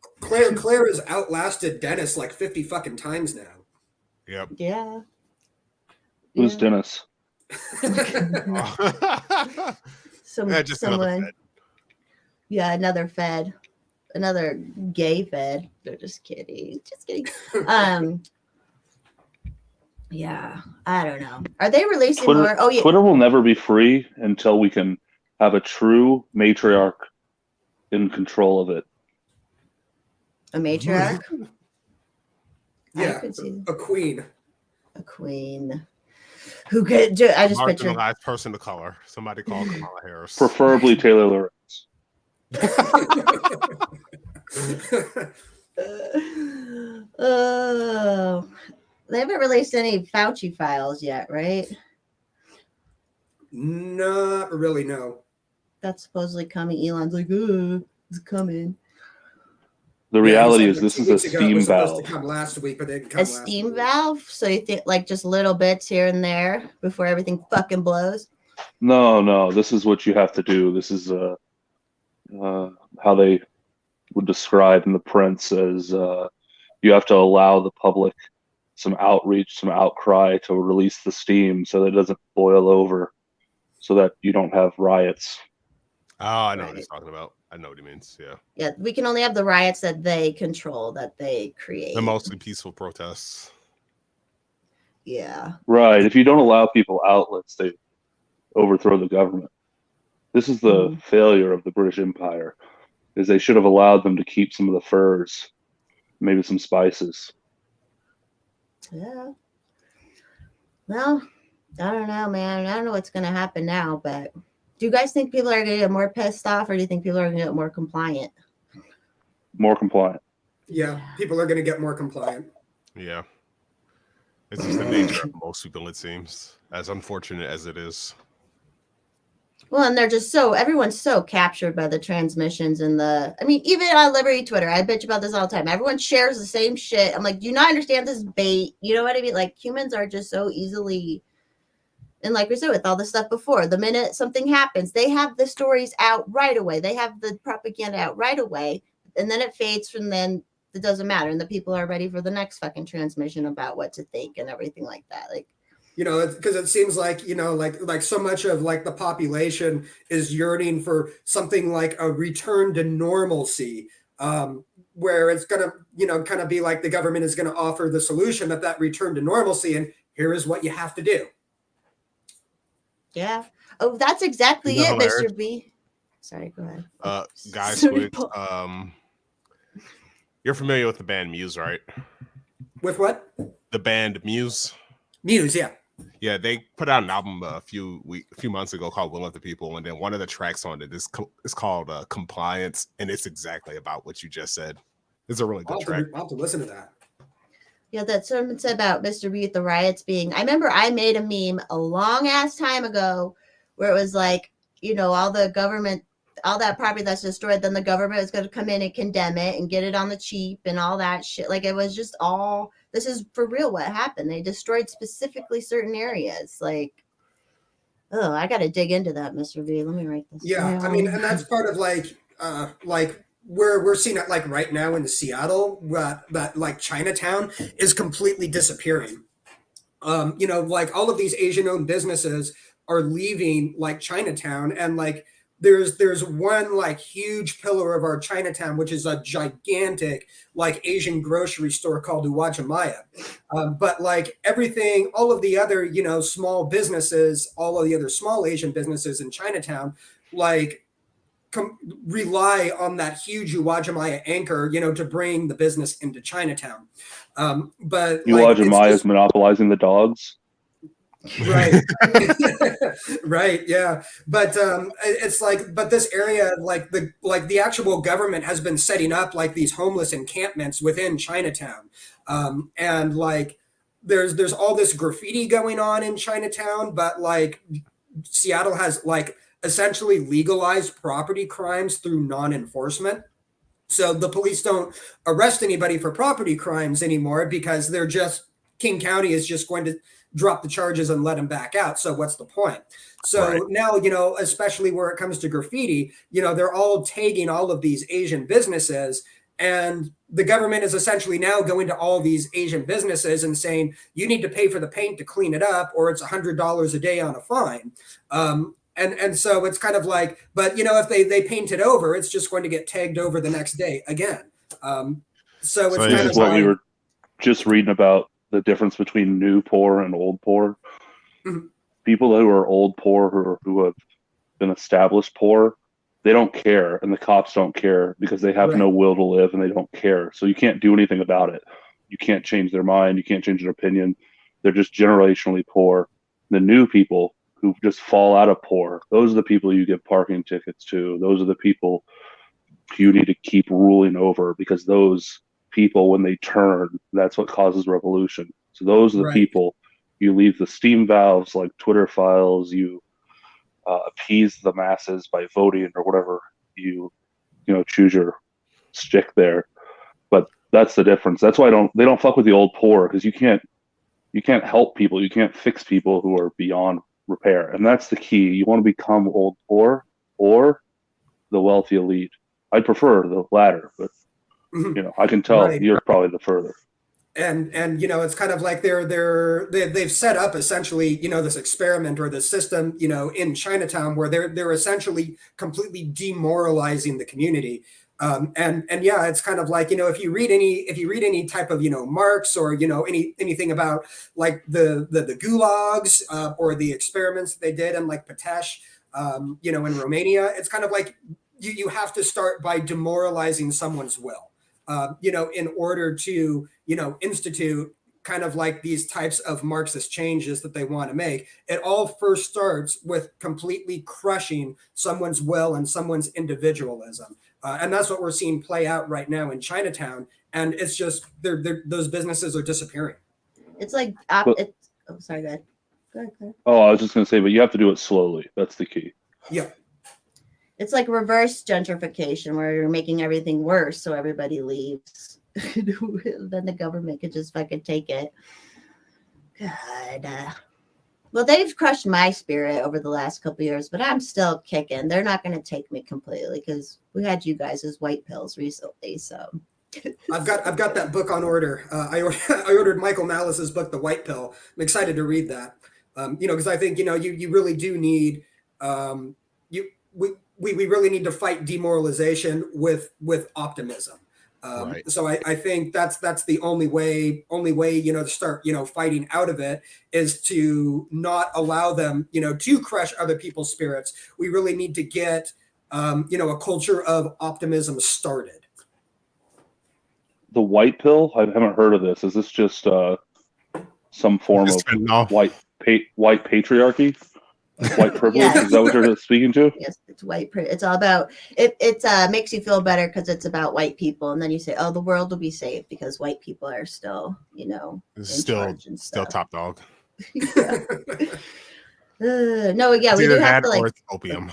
Claire has outlasted Dennis like 50 fucking times now. Yep. Yeah. Who's Yeah. Dennis? Yeah, just another Someone. Fed. Yeah, another fed. Another gay fed. They're just kidding. Just kidding. Yeah, I don't know. Are they releasing Twitter, more? Oh yeah. Twitter will never be free until we can have a true matriarch in control of it. A matriarch? I Yeah, could see a queen. a queen. Who could do I just picture Marginalized person of color. Somebody call Kamala Harris. Preferably Taylor Lorenz. Oh, they haven't released any Fauci files yet, right? Not really, no. That's supposedly coming. Elon's like, it's coming. The Yeah, he reality said is like this 2 is a weeks ago it steam was supposed valve. to come last week, but it didn't come A last steam week. valve? So you think like just little bits here and there before everything fucking blows? No, this is what you have to do. This is how they would describe in the prints as you have to allow the public some outreach, some outcry to release the steam so that it doesn't boil over, so that you don't have riots. Oh, I know what Right. he's talking about. I know what he means. Yeah. Yeah, we can only have the riots that they control, that they create. They're mostly peaceful protests. Yeah. Right. If you don't allow people outlets, they overthrow the government. This is the Mhm. failure of the British Empire, is they should have allowed them to keep some of the furs, maybe some spices. Yeah. Well, I don't know, man. I don't know what's going to happen now, but do you guys think people are going to get more pissed off, or do you think people are going to get more compliant? More compliant. Yeah, people are going to get more compliant. Yeah. It's just the nature of most people, it seems, as unfortunate as it is. Well, and they're just everyone's so captured by the transmissions and even on Liberty Twitter, I bitch about this all the time. Everyone shares the same shit. I'm like, do you not understand this bait? You know what I mean? Like, humans are just so easily, and like we said with all the stuff before, the minute something happens, they have the stories out right away. They have the propaganda out right away. And then it fades from then it doesn't matter. And the people are ready for the next fucking transmission about what to think and everything like that. Like, Because it seems like like so much of like the population is yearning for something like a return to normalcy, where it's gonna kind of be like the government is going to offer the solution that return to normalcy, and here is what you have to do. yeah. Oh, that's exactly Isn't that it, hilarious? Mr. B. Sorry, go ahead. Guys, Sorry, Squiggs, you're familiar with the band Muse, right? With what? The band Muse. Muse, yeah. Yeah, they put out an album a few months ago called "Will of the People," and then one of the tracks on it is called "Compliance," and it's exactly about what you just said. It's a really good track. I'll have to listen to that. Yeah, that someone said about Mr. B with the riots being. I remember I made a meme a long ass time ago where it was like, all the government, all that property that's destroyed, then the government is going to come in and condemn it and get it on the cheap and all that shit. Like, it was just all. This is for real what happened. They destroyed specifically certain areas. Like, oh, I got to dig into that, Mr. B. Let me write this. Yeah, down. I mean, and that's part of like we're seeing it like right now in Seattle, that like Chinatown is completely disappearing. Like all of these Asian-owned businesses are leaving like Chinatown, and like there's one like huge pillar of our Chinatown, which is a gigantic like Asian grocery store called Uwajimaya. But like everything, all of the other small businesses, all of the other small Asian businesses in Chinatown, like rely on that huge Uwajimaya anchor, to bring the business into Chinatown. But Uwajimaya is monopolizing the dogs. Right. Right. Yeah. But it's like, but this area, like the actual government has been setting up like these homeless encampments within Chinatown. And like there's all this graffiti going on in Chinatown, but like Seattle has like essentially legalized property crimes through non-enforcement. So the police don't arrest anybody for property crimes anymore because King County is just going to drop the charges and let them back out. So what's the point? So Right. now, especially where it comes to graffiti, they're all tagging all of these Asian businesses, and the government is essentially now going to all these Asian businesses and saying, you need to pay for the paint to clean it up, or it's $100 a day on a fine. And so it's kind of like, but if they paint it over, it's just going to get tagged over the next day again. So it's So kind This of is what like, we were just reading about, the difference between new poor and old poor. Mhm. People who are old poor, who have been established poor, they don't care, and the cops don't care because they have Right. no will to live and they don't care. So you can't do anything about it. You can't change their mind. You can't change their opinion. They're just generationally poor. The new people who just fall out of poor, those are the people you give parking tickets to. Those are the people you need to keep ruling over, because those people, when they turn, that's what causes revolution. So those are the Right. people you leave the steam valves like Twitter files, you appease the masses by voting or whatever you choose your stick there. But that's the difference. That's why they don't fuck with the old poor, because you can't help people, you can't fix people who are beyond repair. And that's the key. You want to become old poor or the wealthy elite. I'd prefer the latter, but Mhm. I can tell Right. you're probably the further. And it's kind of like they've set up essentially this experiment or this system in Chinatown where they're essentially completely demoralizing the community. And yeah, it's kind of like if you read any type of Marx or anything about like the gulags or the experiments that they did in like Patesh, in Romania, it's kind of like you have to start by demoralizing someone's will. In order to, institute kind of like these types of Marxist changes that they want to make. It all first starts with completely crushing someone's will and someone's individualism. And that's what we're seeing play out right now in Chinatown. And it's just, those businesses are disappearing. It's like, But- oh, sorry, go ahead. Go ahead, Claire. Oh, I was just going to say, but you have to do it slowly. That's the key. Yeah. It's like reverse gentrification where you're making everything worse so everybody leaves. Then the government could just fucking take it. God. Well, they've crushed my spirit over the last couple of years, but I'm still kicking. They're not going to take me completely because we had you guys as white pills recently. So I've got that book on order. I ordered Michael Malice's book, The White Pill. I'm excited to read that. Because I think you really do need we really need to fight demoralization with optimism. Right. So I think that's the only way to start fighting out of it is to not allow them to crush other people's spirits. We really need to get a culture of optimism started. The white pill? I haven't heard of this. Is this just some form It's of fentanyl. white white patriarchy, white privilege. Yes. Is that what you're speaking to? Yes, it's white. It's all about it. It makes you feel better because it's about white people, and then you say, "Oh, the world will be safe because white people are still, in charge and Still stuff." top dog. Yeah. No, yeah, It's we do either have that to or it's opium.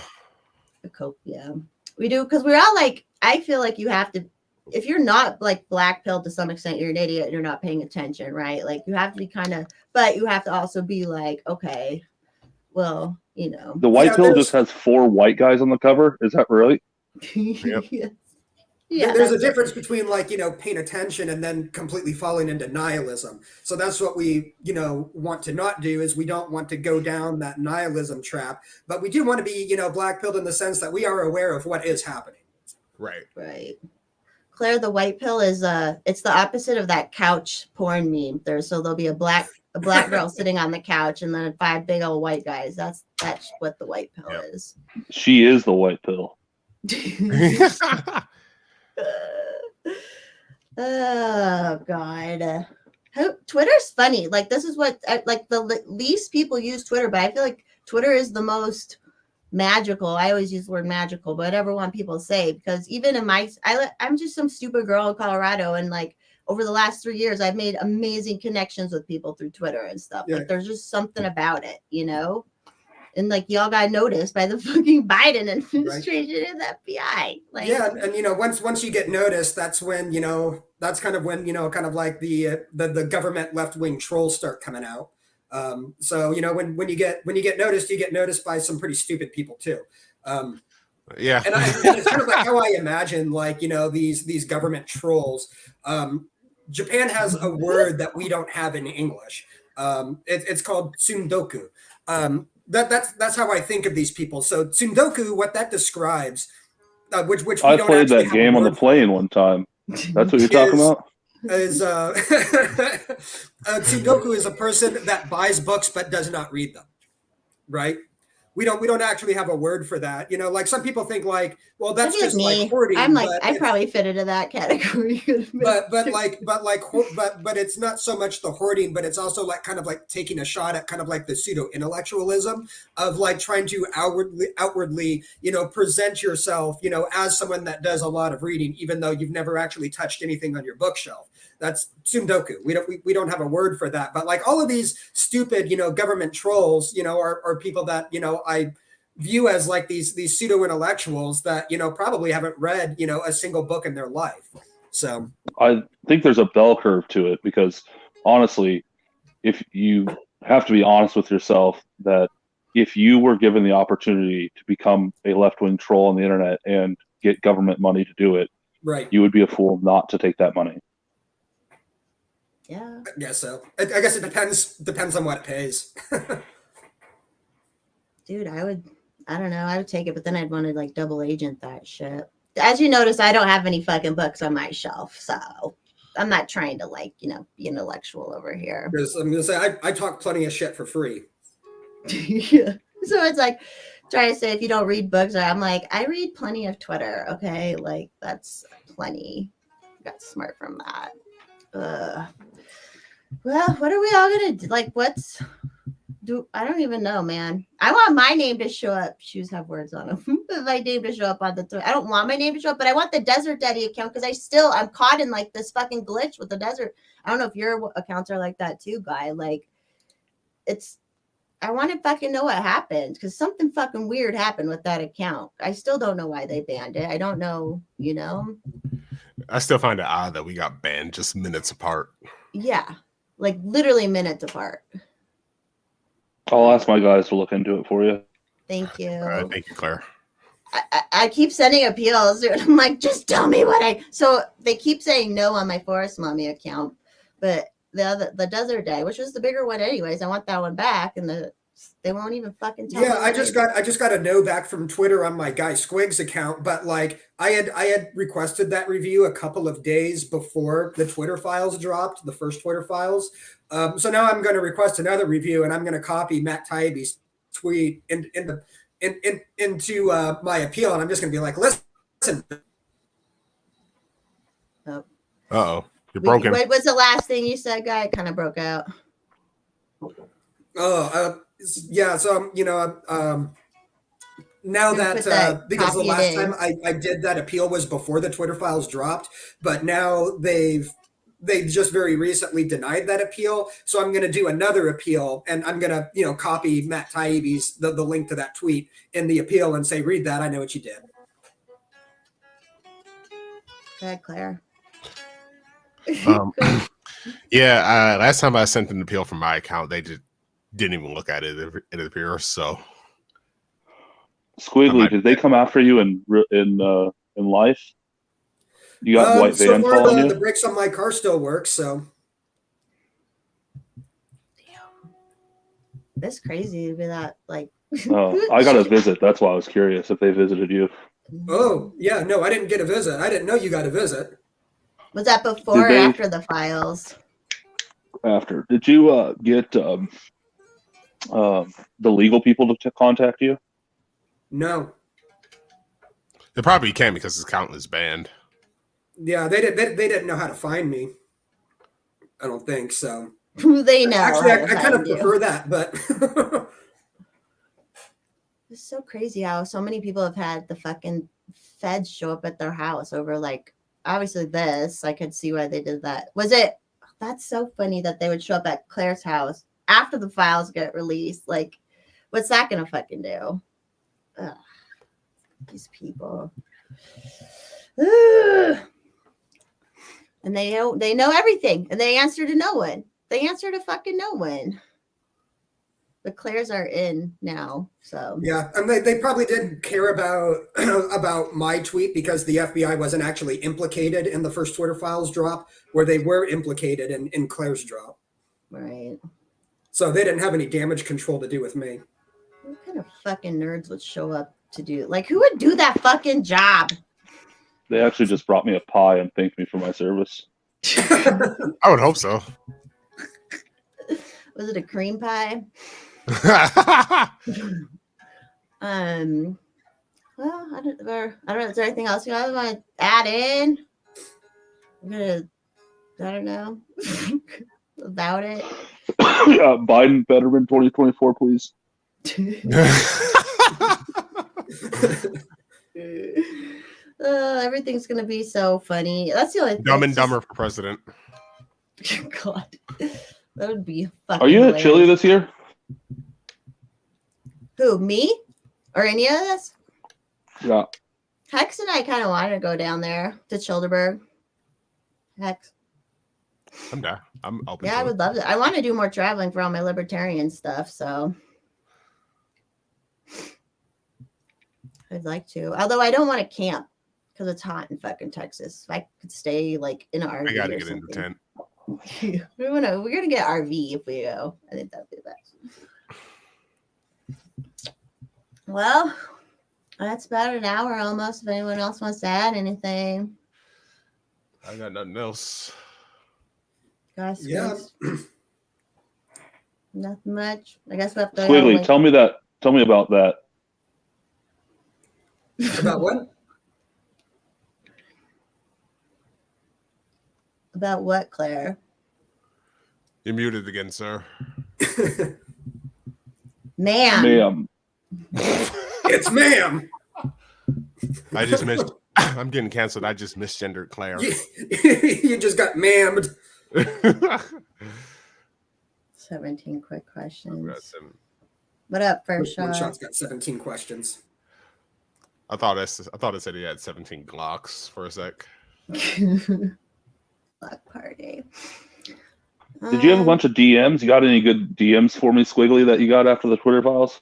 cope. Yeah, we do because we're all like. I feel like you have to. If you're not like black pilled to some extent, you're an idiot and you're not paying attention, right? Like you have to be kind of, but you have to also be like, okay, well, The white Yeah, pill there's- just has 4 white guys on the cover. Is that right? Yep. Yeah, there's a that's difference between like paying attention and then completely falling into nihilism. So that's what we want to not do, is we don't want to go down that nihilism trap, but we do want to be black pilled in the sense that we are aware of what is happening. Right. right. Claire, the white pill is it's the opposite of that couch porn meme. There'll be a black girl sitting on the couch and then 5 big old white guys. That's what the white pill Yep. is. She is the white pill. Oh God. Twitter's funny. Like this is what like the least people use Twitter, but I feel like Twitter is the most magical. I always use the word magical, but I never want people to say, because even in I'm just some stupid girl in Colorado, and like over the last 3 years, I've made amazing connections with people through Twitter and stuff. Yeah. Like there's just something about it, And like y'all got noticed by the fucking Biden administration and the FBI. Like Yeah, and once you get noticed, that's when that's kind of when kind of like the government left wing trolls start coming out. So when you get noticed, you get noticed by some pretty stupid people too. Yeah. And it's kind of like how I imagine like these government trolls. Japan has a word that we don't have in English. It's called tsundoku. That's how I think of these people. So tsundoku, what that describes, which we I don't played actually that have a game on the word for, plane one time. That's what you're talking about? is tsundoku is a person that buys books but does not read them, right? We don't actually have a word for that. Like some people think like, well, that's That'd be just like me. like hoarding. I'm like, but I it's- probably fit into that category. but it's not so much the hoarding, but it's also like kind of like taking a shot at kind of like the pseudo intellectualism of like trying to outwardly present yourself as someone that does a lot of reading, even though you've never actually touched anything on your bookshelf. That's tsundoku. We don't have a word for that, but like all of these stupid government trolls are people that I view as like these pseudo intellectuals that probably haven't read a single book in their life. So I think there's a bell curve to it, because honestly, if you have to be honest with yourself, that if you were given the opportunity to become a left-wing troll on the internet and get government money to do it, right, you would be a fool not to take that money. Yeah. I guess so. I guess it depends on what it pays. Dude, I don't know, I would take it, but then I'd want to like double agent that shit. As you notice, I don't have any fucking books on my shelf, so I'm not trying to like, be intellectual over here. Because I'm gonna say I talk plenty of shit for free. Yeah. So it's like trying to say if you don't read books, I'm like, I read plenty of Twitter, okay? Like that's plenty. Got smart from that. Well, what are we all gonna do? Like, I don't even know, man. I want my name to show up. Shoes have words on them. My name to show up on the Twitter. I don't want my name to show up, but I want the Desert Daddy account because I'm caught in like this fucking glitch with the desert. I don't know if your accounts are like that too, Guy. Like, I want to fucking know what happened because something fucking weird happened with that account. I still don't know why they banned it. I don't know, I still find it odd that we got banned just minutes apart. Yeah, like literally minutes apart. I'll ask my guys to look into it for you. Thank you. Thank you, Claire. I keep sending appeals, dude. I'm like, just tell me so they keep saying no on my Forest Mommy account, but the Desert Day, which was the bigger one anyways, I want that one back, and they won't even fucking tell me. Yeah, I just got a no back from Twitter on my guy Squiggs account, but like I had requested that review a couple of days before the Twitter files dropped, the first Twitter files. So now I'm going to request another review, and I'm going to copy Matt Taibbi's tweet into my appeal, and I'm just going to be like, listen. Uh-oh. You're broken. What was the last thing you said, Guy? It kind of broke out. Yeah. So now Gonna that put that, because the copy it last time in. I did that appeal was before the Twitter files dropped, but now they've just very recently denied that appeal. So I'm going to do another appeal, and I'm going to copy Matt Taibbi's the link to that tweet in the appeal and say, read that. I know what you did. Go ahead, Claire. Um, yeah, last time I sent an appeal from my account, they just didn't even look at it. It appears so. Squiggly, did they come after you in life? You got white So van far, following the you? brakes on my car still work. So That's crazy to be that like. I got a visit. That's why I was curious if they visited you. oh yeah, no, I didn't get a visit. I didn't know you got a visit. Was that before or they- after the files? After, did you get the legal people to contact you? No. They probably can't because his account is banned. Yeah, they didn't know how to find me. I don't think so. They know. Actually, how I to kind of find you. prefer that, but It's so crazy how so many people have had the fucking feds show up at their house over like obviously this. I could see why they did that. Was it? That's so funny that they would show up at Claire's house after the files get released. Like, what's that gonna fucking do? Ugh, these people. Ugh. And they know everything, and they answer to no one. They answer to fucking no one. The Claires are in now, so yeah, and they probably didn't care about about my tweet because the FBI wasn't actually implicated in the first Twitter files drop, where they were implicated in Claire's drop. right. So they didn't have any damage control to do with me. What kind of fucking nerds would show up to do like who would do that fucking job? They actually just brought me a pie and thanked me for my service. I would hope so. Was it a cream pie? Well, I don't know. Is there anything else you guys want to add in? I don't know about it. Biden betterment 2024, please. Everything's gonna be so funny. That's the only thing. Dumb and Dumber for president. God, that would be fucking. Are you at hilarious. Chile this year? Who, me? Or any of this? Yeah. Hex and I kind of wanted to go down there to Childerberg. Hex. I'm down. I'm open. Yeah, to I it. would love it. I want to do more traveling for all my libertarian stuff, so I'd like to. Although I don't want to camp because it's hot in fucking Texas. If I could stay like in an RV, I gotta or get into something. tent. we're gonna get RV if we go. I think that'd be the best. Well, that's about an hour almost. If anyone else wants to add anything, I got nothing else. guys. Yeah. Nothing much. I guess we'll have to. Squiggly, tell me about that. About what? About what, Claire? You're muted again, sir. Ma'am. It's ma'am. I just missed. I'm getting canceled. I just misgendered Claire. You just got mammed. 17 quick questions. Congrats. What up, first One shot? shot's got 17 questions. I thought it said he had 17 Glocks for a sec. Block party. Did you have a bunch of DMs? You got any good DMs for me, Squiggly, that you got after the Twitter files?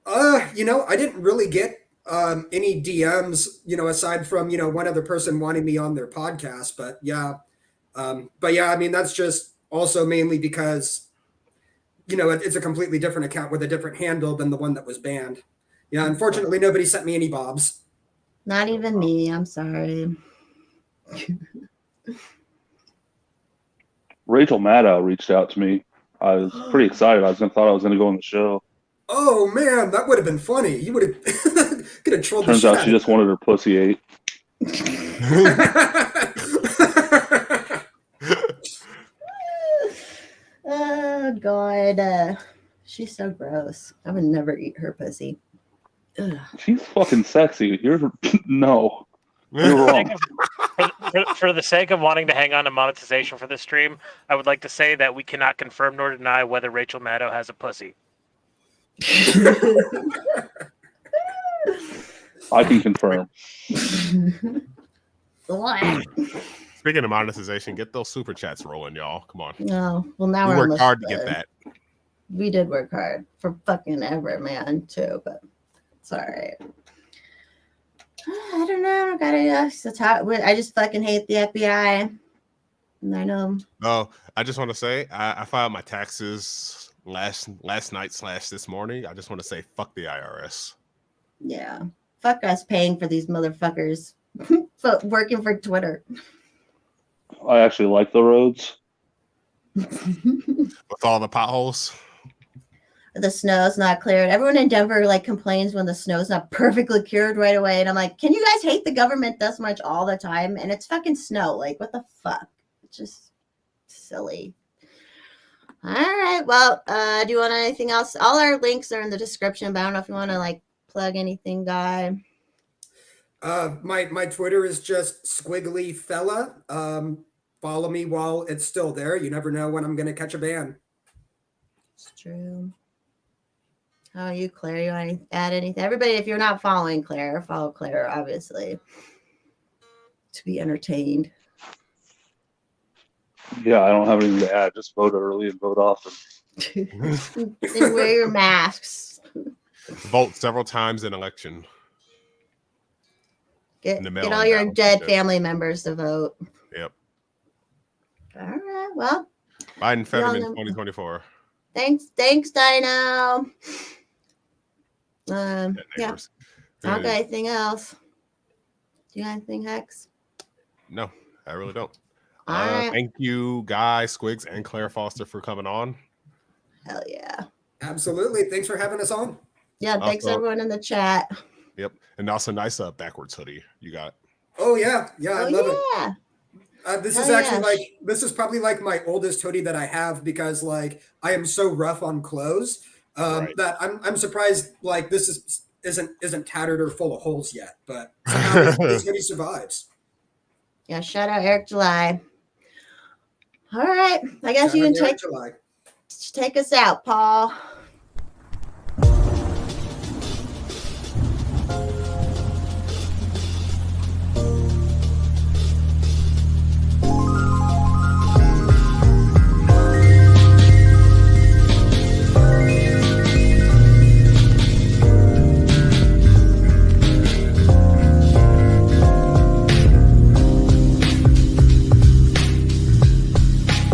I didn't really get any DMs, aside from, one other person wanting me on their podcast. But yeah, I mean, that's just also mainly because, it's a completely different account with a different handle than the one that was banned. Yeah, unfortunately, nobody sent me any bobs. Not even me. I'm sorry. Rachel Maddow reached out to me. I was pretty excited. I thought I was going to go on the show. Oh man, that would have been funny. You would have could have trolled. Turns out she just wanted her pussy ate. Oh God. She's so gross. I would never eat her pussy. Ugh. She's fucking sexy. You're no. You're wrong. For the sake of wanting to hang on to monetization for this stream, I would like to say that we cannot confirm nor deny whether Rachel Maddow has a pussy. I can confirm. Speaking of monetization, get those super chats rolling, y'all. Come on. No, well now We we're worked almost hard to get done. that. We did work hard for fucking ever, man, too, but it's all right. I don't know. I gotta. I just fucking hate the FBI. And I know. Oh, I just want to say I filed my taxes last night / this morning. I just want to say fuck the IRS. Yeah, fuck us paying for these motherfuckers working for Twitter. I actually like the roads. With all the potholes. The snow's not cleared. Everyone in Denver like complains when the snow's not perfectly cured right away. And I'm like, can you guys hate the government this much all the time? And it's fucking snow. Like, what the fuck? It's just silly. All right. Well, do you want anything else? All our links are in the description, but I don't know if you want to like plug anything, Guy. My Twitter is just squiggly fella. Follow me while it's still there. You never know when I'm gonna catch a ban. It's true. How are you, Claire? You want to add anything? Everybody, if you're not following Claire, follow Claire, obviously, to be entertained. Yeah, I don't have anything to add. Just vote early and vote often. And wear your masks. Vote several times in election. Get the mail all and your ballots dead too. family members to vote. Yep. All right. Well, Biden Fetterman know. 2024. thanks, Dino. Yeah. Neighbors. I don't got anything else. Do you got anything, Hex? No, I really don't. All right. Thank you, Guy, Squiggs, and Claire Foster for coming on. Hell yeah. Absolutely. Thanks for having us on. Yeah. Thanks Also- everyone in the chat. Yep. And also nice backwards hoodie you got. Oh yeah, I love it. Yeah. This Hell is actually yeah. like this is probably like my oldest hoodie that I have because like I am so rough on clothes Right. that I'm surprised like this isn't tattered or full of holes yet. But somehow this hoodie survives. Yeah. Shout out Eric July. All right. I guess Shout you out can to Eric July. take us out, Paul.